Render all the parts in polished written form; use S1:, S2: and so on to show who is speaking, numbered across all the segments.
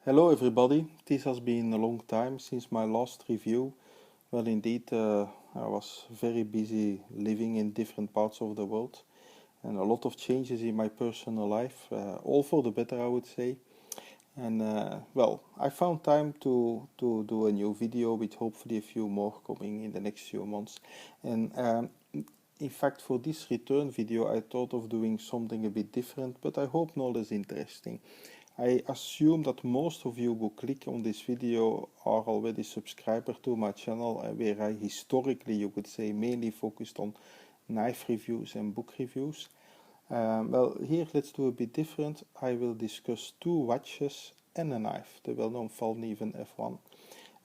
S1: Hello everybody, this has been a long time since my last review. Well indeed, I was very busy living in different parts of the world and a lot of changes in my personal life, all for the better I would say. And well, I found time to do a new video with hopefully a few more coming in the next few months. And in fact for this return video I thought of doing something a bit different, but I hope not as interesting. I assume that most of you who click on this video are already subscribers to my channel, where I historically, you could say, mainly focused on knife reviews and book reviews. Well, here let's do a bit different. I will discuss two watches and a knife, the well-known Fallkniven F1.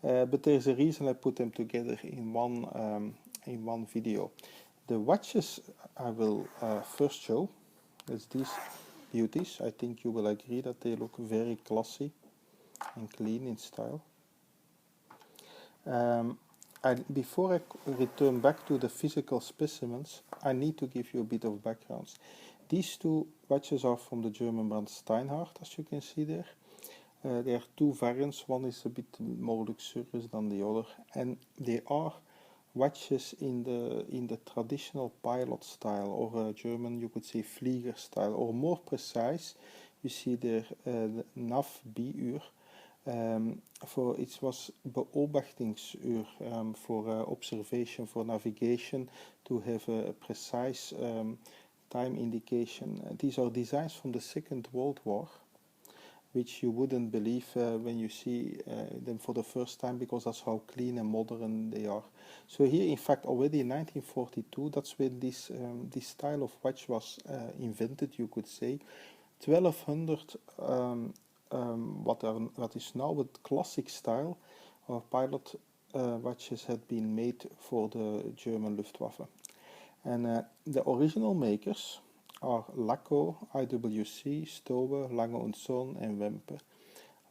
S1: But there's a reason I put them together in one video. The watches I will first show is these beauties. I think you will agree that they look very classy and clean in style. Before I return back to the physical specimens, I need to give you a bit of background. These two watches are from the German brand Steinhart, as you can see there. There are two variants, one is a bit more luxurious than the other, and they are watches in the traditional pilot style, or German you could say Flieger style, or more precise, you see there the Nav B-Uhr. It was Beobachtungsuhr, for observation, for navigation, to have a precise time indication. These are designs from the Second World War, which you wouldn't believe when you see them for the first time, because that's how clean and modern they are. So here, in fact, already in 1942, that's when this style of watch was invented, you could say. 1200 what is now a classic style of pilot watches had been made for the German Luftwaffe. And the original makers are Lacko, IWC, Stowe, Lange & Son and Wempe.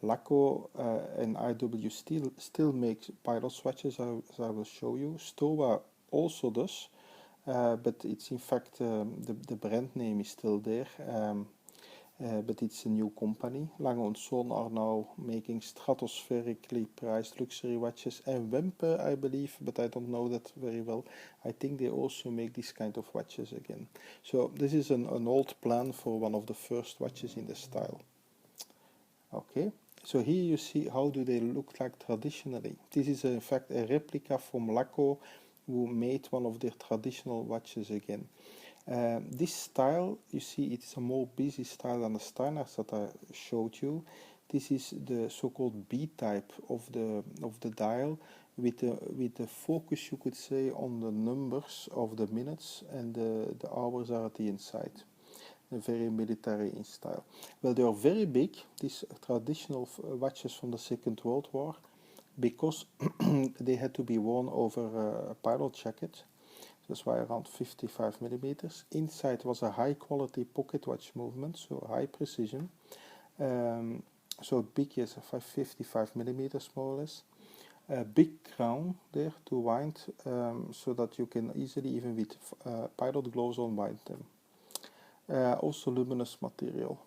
S1: Lacko and IW still make pilot watches, as I will show you. Stowe also does, but it's in fact the brand name is still there. But it's a new company. Lange & Son are now making stratospherically priced luxury watches, and Wempe, I believe, but I don't know that very well. I think they also make this kind of watches again. So this is an old plan for one of the first watches in the style. Okay, so here you see how do they look like traditionally. This is in fact a replica from Lacko, who made one of their traditional watches again. This style, you see, it's a more busy style than the Steinarts that I showed you. This is the so-called B-type of the dial, with the focus, you could say, on the numbers of the minutes, and the hours are at the inside. Very military in style. Well, they are very big, these traditional watches from the Second World War, because they had to be worn over a pilot jacket. That's why around 55 millimeters. Inside was a high quality pocket watch movement, so high precision. So big is 55 millimeters more or less. A big crown there to wind, so that you can easily, even with pilot gloves on, wind them. Also luminous material.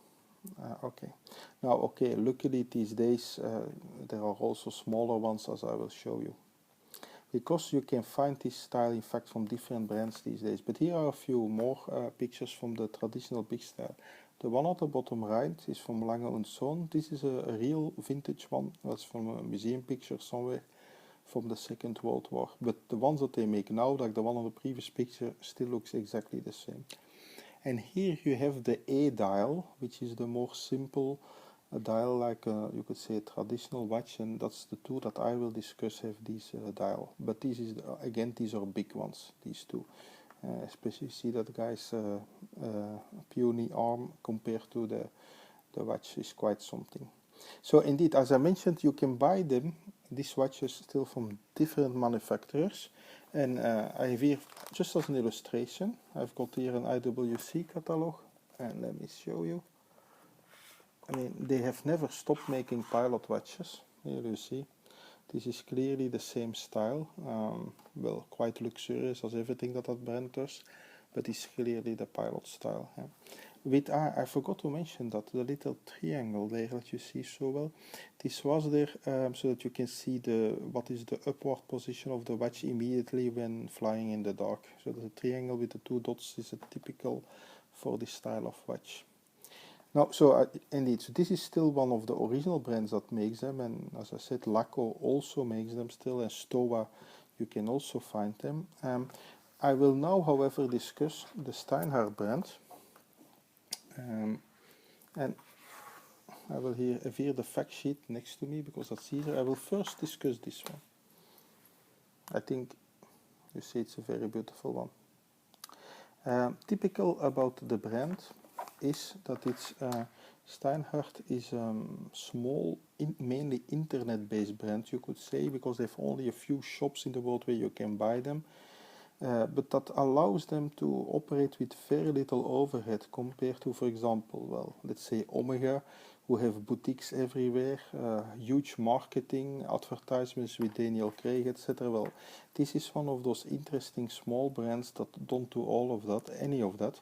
S1: Okay. Now, okay, luckily these days there are also smaller ones, as I will show you, because you can find this style in fact from different brands these days. But here are a few more pictures from the traditional big style. The one at the bottom right is from Lange & Son. This is a real vintage one. That's from a museum picture somewhere from the Second World War. But the ones that they make now, like the one on the previous picture, still looks exactly the same. And here you have the A dial, which is the more simple dial, like you could say a traditional watch, and that's the two that I will discuss have this dial. But this is again, these are big ones, these two. Especially see that guy's puny arm compared to the watch is quite something. So indeed, as I mentioned, you can buy them, these watches, still from different manufacturers. And I have here, just as an illustration, I've got here an IWC catalog, and let me show you. I mean, they have never stopped making pilot watches. Here you see, this is clearly the same style. Well, quite luxurious as everything that brand does, but it's clearly the pilot style. Yeah. with, I forgot to mention that, the little triangle there that you see so well, this was there so that you can see what is the upward position of the watch immediately when flying in the dark. So the triangle with the two dots is a typical for this style of watch. Now, so indeed, so this is still one of the original brands that makes them, and as I said, Laco also makes them still, and Stowa, you can also find them. I will now, however, discuss the Steinhart brand, and I will have here the fact sheet next to me because that's easier. I will first discuss this one. I think you see it's a very beautiful one. Typical about the brand is that it's Steinhart is small, mainly internet-based brand, you could say, because they have only a few shops in the world where you can buy them. But that allows them to operate with very little overhead compared to, for example, well, let's say Omega, who have boutiques everywhere, huge marketing, advertisements with Daniel Craig, etc. Well, this is one of those interesting small brands that don't do all of that, any of that.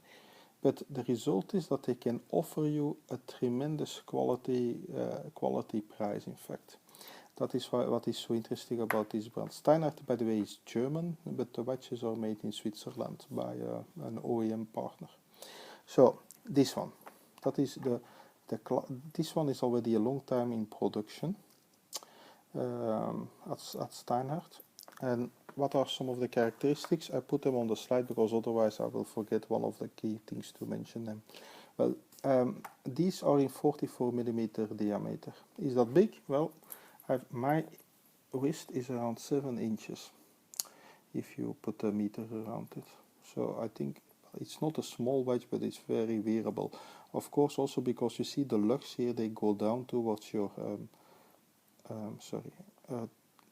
S1: But the result is that they can offer you a tremendous quality price, in fact. That is what is so interesting about this brand. Steinart, by the way, is German, but the watches are made in Switzerland by an OEM partner. So this one, that is this one is already a long time in production at Steinhart. And what are some of the characteristics? I put them on the slide because otherwise I will forget one of the key things to mention them. Well, these are in 44mm diameter. Is that big? Well, my wrist is around 7 inches if you put a meter around it. So I think it's not a small watch, but it's very wearable. Of course, also because you see the lugs here, they go down towards your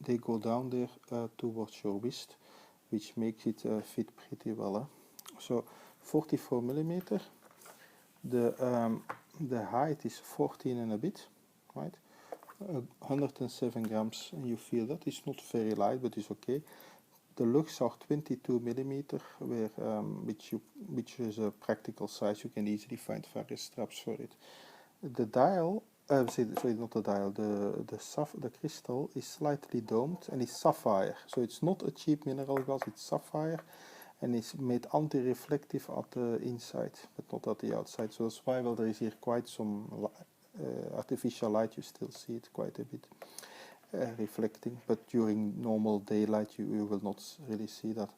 S1: they go down there towards your wrist, which makes it fit pretty well. So 44mm. The height is 14 and a bit, right? 107 grams, and you feel that it's not very light, but it's okay. The lugs are 22mm, which is a practical size. You can easily find various straps for it. The dial, sorry, not the dial. The crystal is slightly domed and is sapphire. So it's not a cheap mineral glass. It's sapphire, and it's made anti-reflective at the inside, but not at the outside. So that's why, well, there is here quite some artificial light. You still see it quite a bit reflecting, but during normal daylight you will not really see that.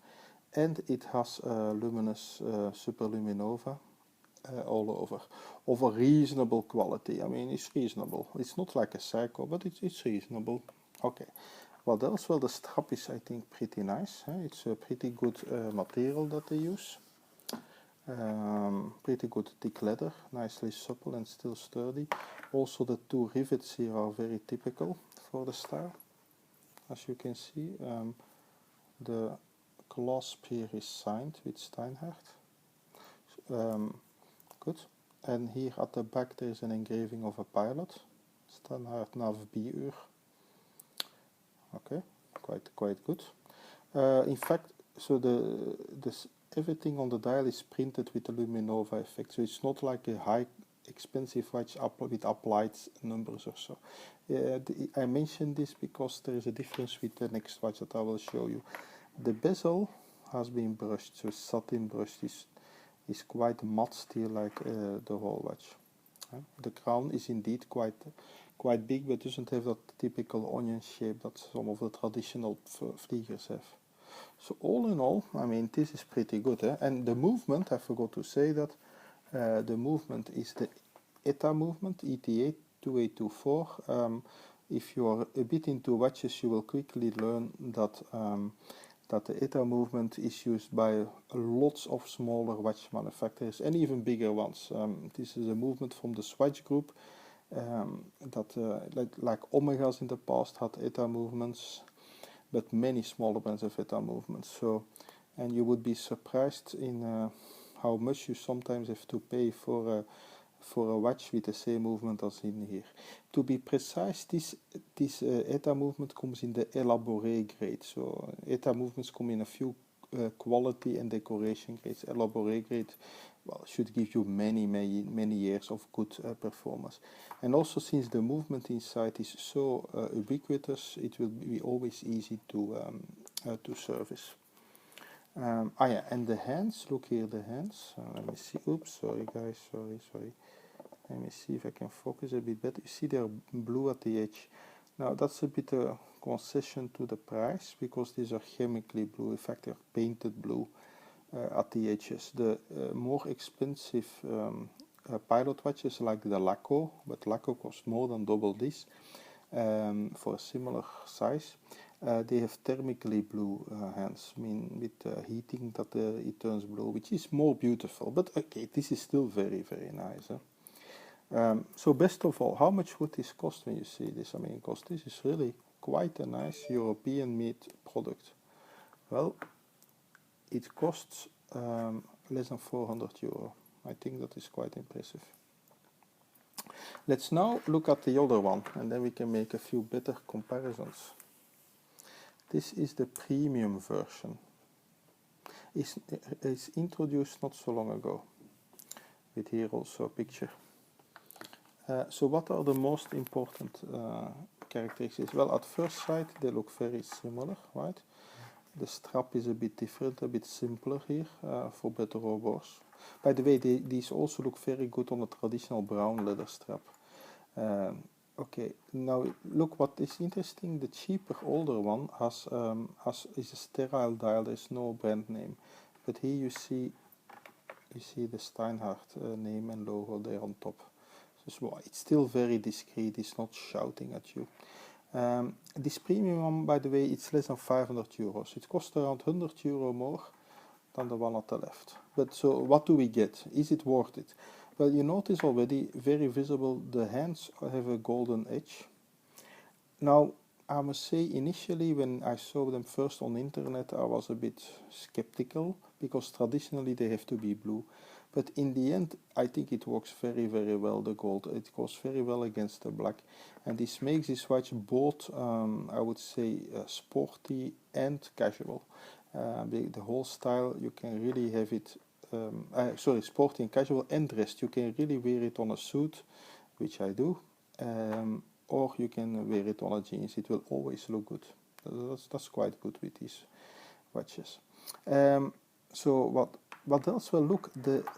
S1: And it has luminous superluminova all over, of a reasonable quality. I mean, it's reasonable. It's not like a Seiko, but it's reasonable. Okay. What else? Well, the strap is, I think, pretty nice. It's a pretty good material that they use. Pretty good thick leather, nicely supple and still sturdy. Also, the two rivets here are very typical for the style. As you can see, the clasp here is signed with Steinhart. Good. And here at the back there is an engraving of a pilot, Steinhart Nav B-Uhr. Okay, quite good. In fact, so everything on the dial is printed with the luminova effect, so it's not like a high expensive watch with applied numbers or so. I mentioned this because there is a difference with the next watch that I will show you. The bezel has been brushed, so satin brushed is quite matte steel like the whole watch. The crown is indeed quite big, but doesn't have that typical onion shape that some of the traditional fliegers have. So all in all, I mean, this is pretty good. And the movement, I forgot to say that the movement is the ETA movement, ETA 2824. If you are a bit into watches, you will quickly learn that that the ETA movement is used by lots of smaller watch manufacturers and even bigger ones. This is a movement from the Swatch group that like Omegas in the past had ETA movements, but many smaller brands have ETA movements. So, and you would be surprised in how much you sometimes have to pay for a watch with the same movement as in here. To be precise, this ETA movement comes in the elaboré grade. So ETA movements come in a few quality and decoration grades. Elaboré grade well, should give you many years of good performance. And also, since the movement inside is so ubiquitous, it will be always easy to service. Yeah, and the hands, look here, the hands. Let me see. Oops, sorry guys, sorry. Let me see if I can focus a bit better. You see they're blue at the edge. Now that's a bit a concession to the price, because these are chemically blue. In fact, they're painted blue at the edges. The more expensive pilot watches like the Laco, but Laco costs more than double this for a similar size. They have thermically blue hands, I mean with heating that it turns blue, which is more beautiful. But okay, this is still very nice. So best of all, how much would this cost when you see this? I mean, cost, this is really quite a nice European-made product. Well, it costs less than 400 euro. I think that is quite impressive. Let's now look at the other one, and then we can make a few better comparisons. This is the premium version. It's introduced not so long ago, with here also a picture. So what are the most important characteristics? Well, at first sight they look very similar, right? The strap is a bit different, a bit simpler here for better or worse. By the way, these also look very good on a traditional brown leather strap. Okay, now look what is interesting. The cheaper older one is a sterile dial. There's no brand name, but here you see the Steinhart name and logo there on top. So it's still very discreet. It's not shouting at you. This premium one, by the way, it's less than 500 euros. It costs around 100 euro more than the one at the left. But so what do we get? Is it worth it? Well, you notice already, very visible, the hands have a golden edge. Now, I must say, initially when I saw them first on the internet, I was a bit skeptical, because traditionally they have to be blue. But in the end, I think it works very well, the gold. It goes very well against the black. And this makes this watch both, I would say, sporty and casual. The whole style, you can really have it, sporty and casual and dressed. You can really wear it on a suit, which I do, or you can wear it on a jeans. It will always look good. That's quite good with these watches. So what else? Well, look,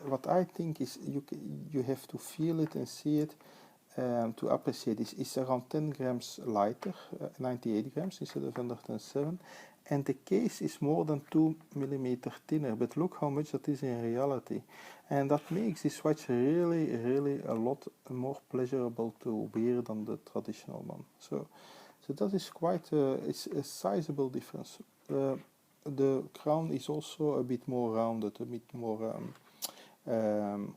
S1: what I think is you have to feel it and see it to appreciate this. It's around 10 grams lighter, 98 grams instead of 107, and the case is more than 2 millimeter thinner. But look how much that is in reality, and that makes this watch really a lot more pleasurable to wear than the traditional one. So that is quite it's a sizable difference. The crown is also a bit more rounded, a bit more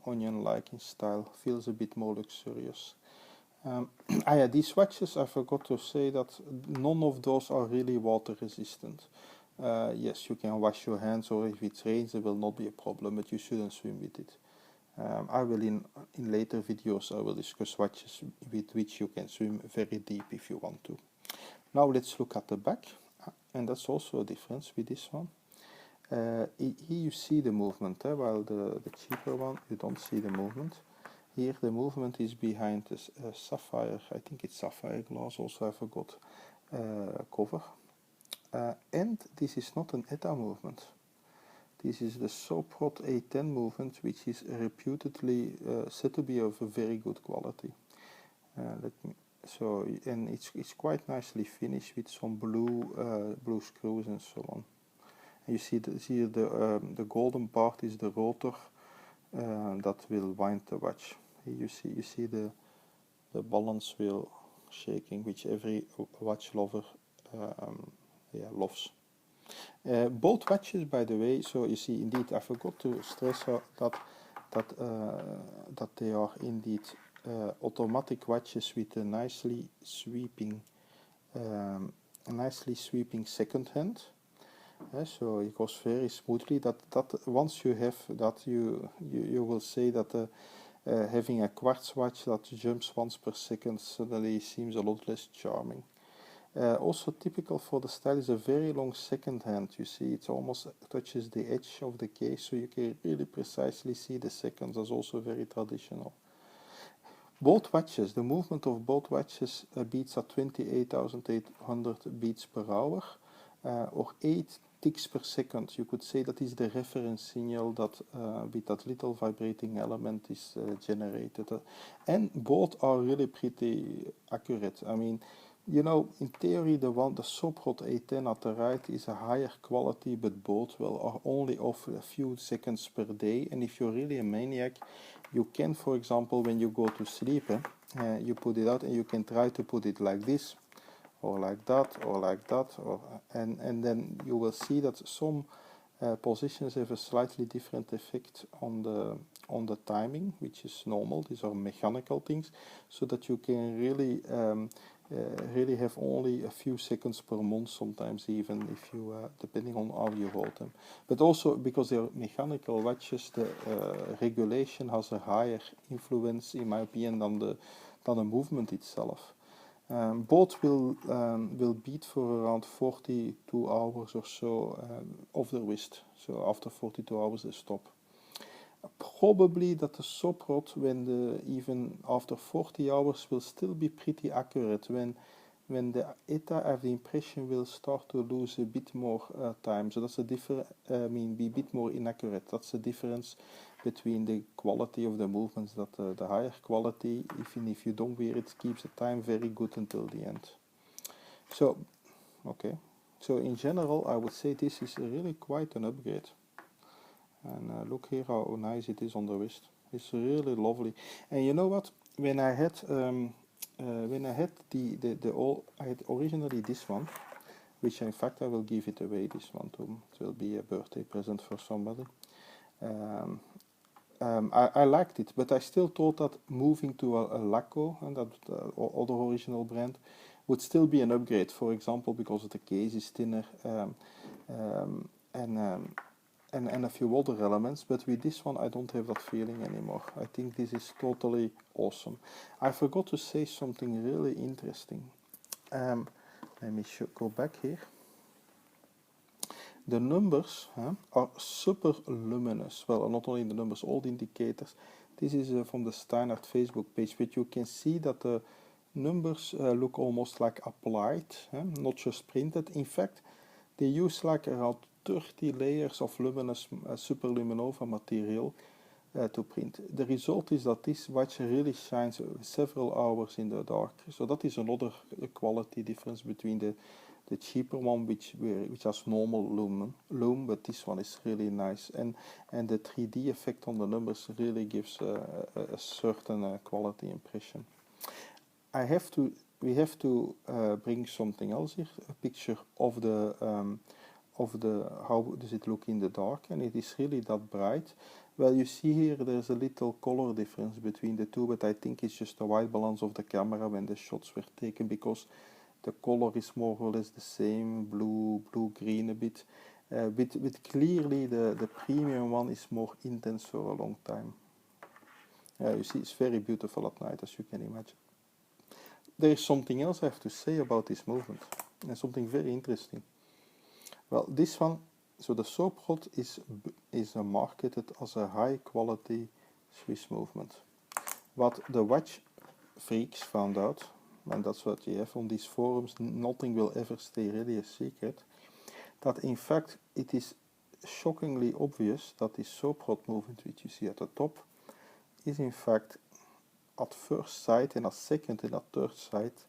S1: onion-like in style, feels a bit more luxurious. Yeah, these watches, I forgot to say that none of those are really water resistant. Yes, you can wash your hands, or if it rains it will not be a problem, but you shouldn't swim with it. I will in later videos I will discuss watches with which you can swim very deep if you want to. Now let's look at the back. And that's also a difference with this one. Here you see the movement, while the cheaper one you don't see the movement. Here the movement is behind this sapphire, I think it's sapphire glass, also I forgot, cover. And this is not an ETA movement. This is the Soprod A10 movement, which is reputedly said to be of a very good quality. And it's quite nicely finished with some blue screws and so on. And you see the golden part is the rotor that will wind the watch. Here you see the balance wheel shaking, which every watch lover loves. Both watches, by the way. So you see, indeed, I forgot to stress that they are indeed automatic watches with a nicely sweeping second hand. So it goes very smoothly. That once you have that, you will say that having a quartz watch that jumps once per second suddenly seems a lot less charming. Also typical for the style is a very long second hand. You see, it almost touches the edge of the case, so you can really precisely see the seconds. That's also very traditional. Both watches, the movement of both watches beats at 28,800 beats per hour, or 8 ticks per second. You could say that is the reference signal that with that little vibrating element is generated. And both are really pretty accurate. I mean, you know, in theory, the Soprod A10 at the right is a higher quality, but both are only off a few seconds per day. And if you're really a maniac, you can, for example, when you go to sleep, you put it out and you can try to put it like this, or like that, or like that, and then you will see that some positions have a slightly different effect on the timing, which is normal. These are mechanical things, so that you can really really have only a few seconds per month, sometimes even if you depending on how you hold them. But also because they're mechanical watches, the regulation has a higher influence, in my opinion, than the movement itself. Both will beat for around 42 hours or so of the wrist. So after 42 hours they stop. Probably that the Soprod, even after 40 hours, will still be pretty accurate. When the ETA, I have the impression, will start to lose a bit more time. So that's a different. Be a bit more inaccurate. That's the difference between the quality of the movements. That the higher quality, even if you don't wear it, keeps the time very good until the end. So, okay. So in general, I would say this is really quite an upgrade. And look here how nice it is on the wrist. It's really lovely. And you know what? When I had I had originally this one, which in fact I will give it away. This one too. It will be a birthday present for somebody. I liked it, but I still thought that moving to a Laco, and that other original brand, would still be an upgrade. For example, because the case is thinner, and a few other elements, but with this one I don't have that feeling anymore. I think this is totally awesome. I forgot to say something really interesting. Let me go back here. The numbers are super luminous. Well, not only the numbers, all the indicators. This is from the Steinhart Facebook page, but you can see that the numbers look almost like applied, not just printed. In fact, they use like around 30 layers of luminous superluminova material to print. The result is that this watch really shines several hours in the dark. So that is another quality difference between the cheaper one, which has normal lume, but this one is really nice. And the 3D effect on the numbers really gives a certain quality impression. We have to bring something else here, a picture of how does it look in the dark, and it is really that bright. Well, you see here there's a little color difference between the two, but I think it's just the white balance of the camera when the shots were taken, because the color is more or less the same, blue-green a bit, but clearly the premium one is more intense for a long time. You see, it's very beautiful at night, as you can imagine. There is something else I have to say about this movement, and something very interesting. Well, this one, so the Soprod is marketed as a high quality Swiss movement. What the watch freaks found out, and that's what you have on these forums, nothing will ever stay really a secret, that in fact it is shockingly obvious that this Soprod movement, which you see at the top, is in fact at first sight and at second and at third sight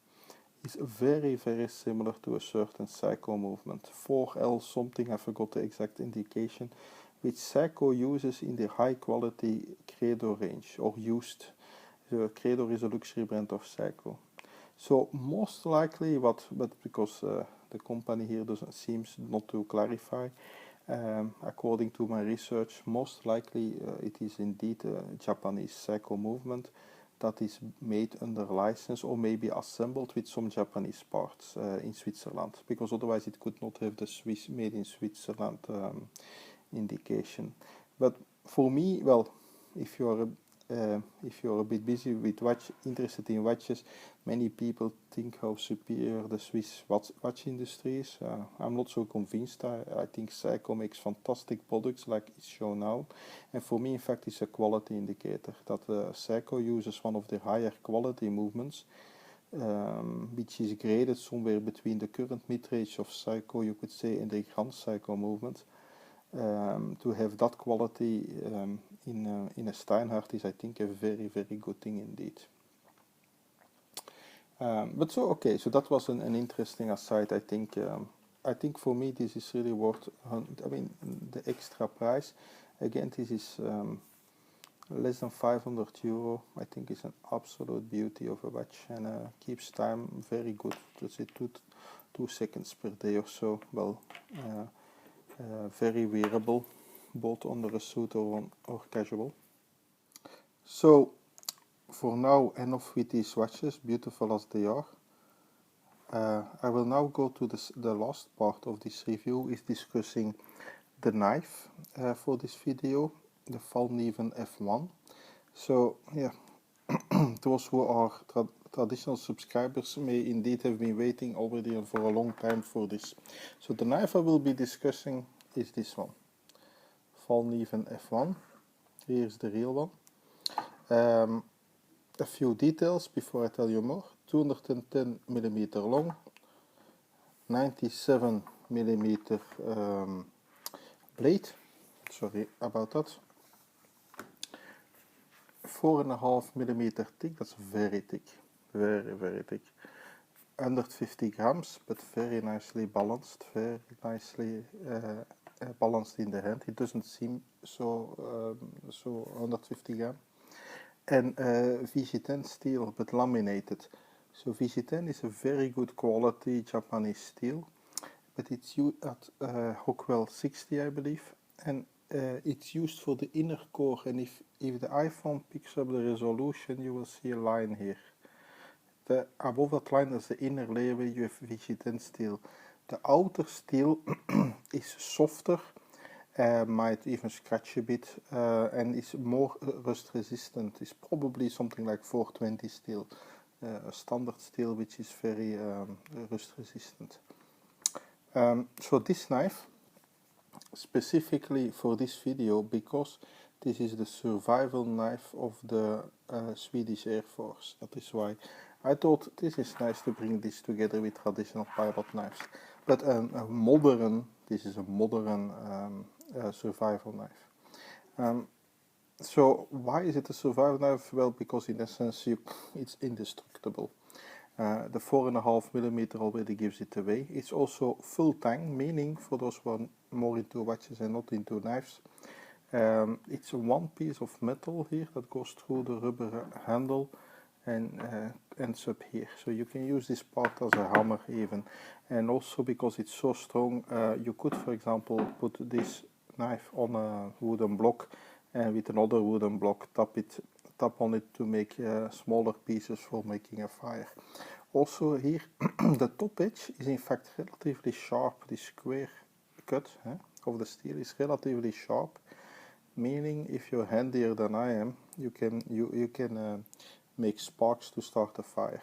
S1: is very, very similar to a certain Seiko movement. 4L something, I forgot the exact indication, which Seiko uses in the high quality Credo range, or used. Credo is a luxury brand of Seiko. So most likely, but because the company here seems not to clarify, according to my research, most likely it is indeed a Japanese Seiko movement that is made under license, or maybe assembled with some Japanese parts in Switzerland, because otherwise it could not have the Swiss made in Switzerland indication. But for me, well, if you're a bit busy with interested in watches, Many people think how superior the Swiss watch industry is. I'm not so convinced. I think Seiko makes fantastic products like it's shown now. And for me, in fact, it's a quality indicator that Seiko uses one of the higher quality movements, which is graded somewhere between the current mid-range of Seiko, you could say, and the Grand Seiko movement. To have that quality in a Steinhart is, I think, a very, very good thing indeed. But so okay, so that was an interesting aside. I think for me this is really worth. I mean, the extra price. Again, this is less than 500 euro. I think it's an absolute beauty of a watch and keeps time very good. Let's say 2 seconds per day or so. Well, very wearable, both under a suit or casual. So. For now, enough with these watches, beautiful as they are. I will now go to the last part of this review, is discussing the knife for this video, the Fallkniven F1. So yeah, those who are traditional subscribers may indeed have been waiting already for a long time for this. So the knife I will be discussing is this one, Fallkniven F1. Here's the real one. A few details before I tell you more. 210 mm long, 97 mm blade, sorry about that, 4.5 mm thick, that's very thick, very, very thick, 150 grams, but very nicely balanced, very nicely balanced in the hand. It doesn't seem so 150 grams. And VG10 steel, but laminated. So VG10 is a very good quality Japanese steel, but it's used at Hockwell 60, I believe, and it's used for the inner core. And if the iPhone picks up the resolution, you will see a line here. Above that line is the inner layer where you have VG10 steel. The outer steel is softer. Might even scratch a bit and is more rust resistant. It's probably something like 420 steel, a standard steel which is very rust resistant. So this knife, specifically for this video, because this is the survival knife of the Swedish Air Force. That is why I thought this is nice to bring this together with traditional pilot knives. But this is a modern survival knife. So why is it a survival knife? Well, because in essence it's indestructible. The 4.5 mm already gives it away. It's also full tang, meaning for those who are more into watches and not into knives, it's one piece of metal here that goes through the rubber handle and ends up here. So you can use this part as a hammer even. And also because it's so strong, you could, for example, put this knife on a wooden block and with another wooden block tap on it to make smaller pieces for making a fire. Also here, the top edge is in fact relatively sharp. This square cut of the steel is relatively sharp, meaning if you're handier than I am, you can make sparks to start a fire.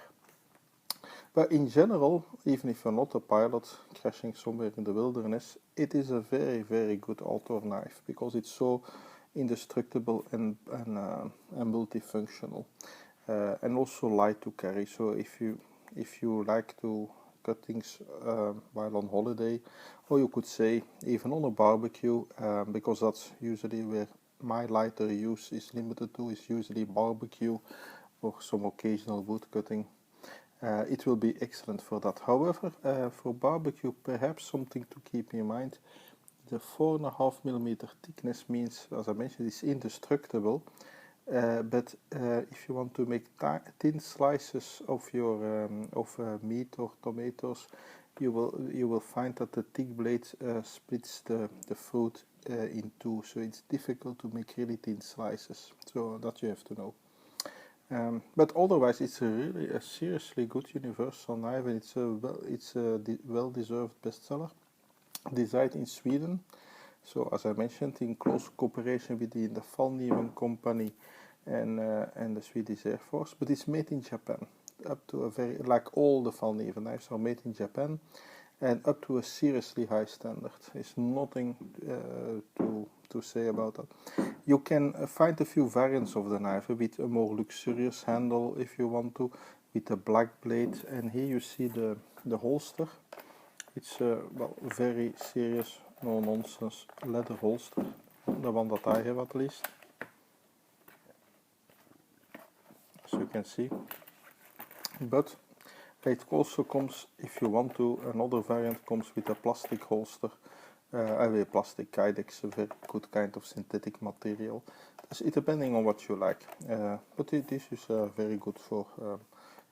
S1: But in general, even if you're not a pilot crashing somewhere in the wilderness, it is a very, very good outdoor knife because it's so indestructible and multifunctional, and also light to carry. So if you like to cut things while on holiday, or you could say even on a barbecue, because that's usually where my lighter use is limited to, is usually barbecue or some occasional wood cutting. It will be excellent for that. However, for barbecue, perhaps something to keep in mind, the 4.5 mm thickness means, as I mentioned, it's indestructible. But if you want to make thin slices of your meat or tomatoes, you will find that the thick blade splits the fruit in two, so it's difficult to make really thin slices. So that you have to know. But otherwise, it's really a seriously good universal knife, and it's a well-deserved bestseller. Designed in Sweden, so as I mentioned, in close cooperation between the Fallkniven company and the Swedish Air Force, but it's made in Japan. up to a very, like all the Fallkniven knives are made in Japan, and up to a seriously high standard. There's nothing to say about that. You can find a few variants of the knife with a more luxurious handle if you want to, with a black blade, and here you see the holster. It's a well, very serious, no nonsense leather holster, the one that I have at least, as you can see. But it also comes, if you want to, another variant comes with a plastic holster, a plastic kydex, a very good kind of synthetic material. It's depending on what you like, but this is very good for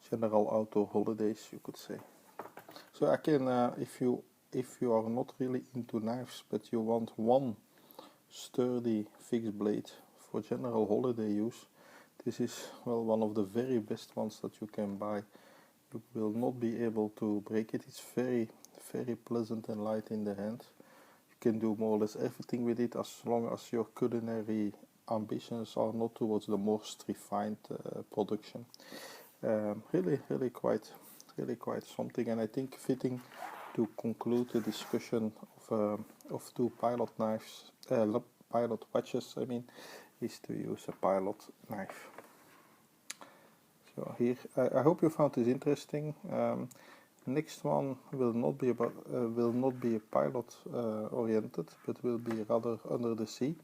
S1: general outdoor holidays, you could say. So I can, if you are not really into knives, but you want one sturdy fixed blade for general holiday use, this is well one of the very best ones that you can buy. You will not be able to break it. It's very, very pleasant and light in the hand. You can do more or less everything with it, as long as your culinary ambitions are not towards the most refined production. Really quite something, and I think fitting to conclude the discussion of two pilot knives, pilot watches, I mean, is to use a pilot knife. So here, I hope you found this interesting. Next one will not be a pilot oriented, but will be rather under the sea,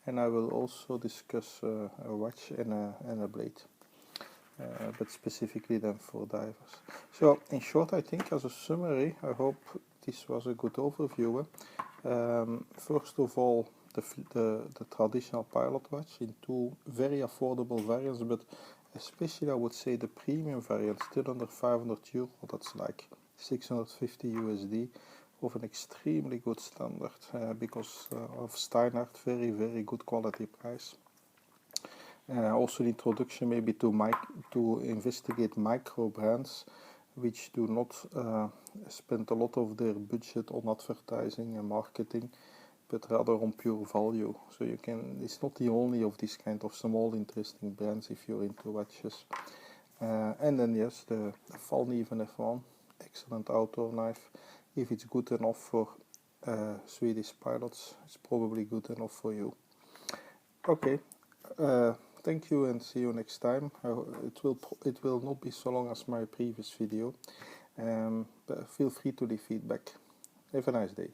S1: and I will also discuss a watch and a blade. But specifically then for divers. So in short, I think as a summary, I hope this was a good overview. First of all, the traditional pilot watch in two very affordable variants, but especially I would say the premium variant, still under 500 euro, that's like 650 USD, of an extremely good standard, because of Steinart, very good quality price. Also the introduction maybe to investigate micro brands which do not spend a lot of their budget on advertising and marketing, but rather on pure value. So you can, it's not the only of these kind of small interesting brands if you're into watches. And then yes, the Fallkniven F1, excellent outdoor knife. If it's good enough for Swedish pilots, it's probably good enough for you. Okay. Thank you and see you next time. It will not be so long as my previous video, but feel free to leave feedback. Have a nice day.